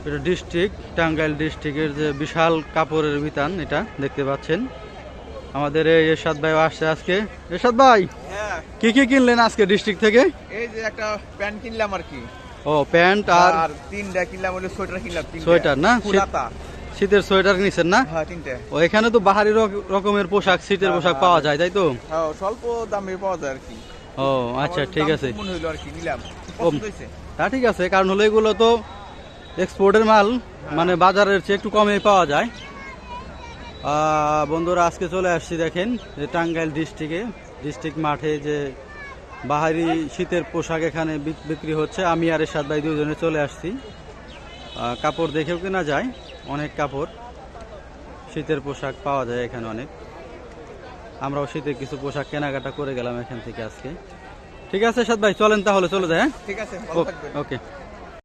এটা ডিস্ট্রিক্ট, টাঙ্গাইল ডিস্ট্রিক্টের যে বিশাল কাপড়ের বিতান, এটা দেখতে পাচ্ছেন। আমাদের এই এরশাদ ভাই আসছে আজকে। এরশাদ ভাই, হ্যাঁ, কি কি কিনলেন আজকে ডিস্ট্রিক্ট থেকে? এই যে একটা প্যান্ট কিনলাম আর কি। ও, প্যান্ট আর তিনটা কিনলাম, ওই সোয়েটার কিনলাম তিনটা। সোয়েটার না? ফুলাতা। শীতের সোয়েটার নিছেন না? হ্যাঁ, তিনটা। ও, এখানে তো বাহারি রকমের পোশাক, শীতের পোশাক পাওয়া যায়, তাই তো? হ্যাঁ, স্বল্প দামে পাওয়া যায় আর কি। ও আচ্ছা, ঠিক আছে। মনে হইলো আর কি, নিলাম। পছন্দ হয়েছে। তা ঠিক আছে, কারণ হলো এগুলো তো এক্সপোর্টের মাল, মানে বাজারের চেয়ে একটু কমে পাওয়া যায়। বন্ধুরা, আজকে চলে আসছি দেখেন যে টাঙ্গাইল ডিস্ট্রিক্ট মাঠে যে বাহারি শীতের পোশাক এখানে বিক্রি হচ্ছে। আমি আর এরশাদ ভাই দুজনে চলে আসছি। কাপড় দেখেও কেনা যায়, অনেক কাপড়, শীতের পোশাক পাওয়া যায় এখানে অনেক। আমরাও শীতের কিছু পোশাক কেনাকাটা করে গেলাম এখান থেকে আজকে। ঠিক আছে এরশাদ ভাই, চলেন তাহলে চলে যায়। হ্যাঁ, ঠিক আছে, ভালো থাকবেন। ওকে।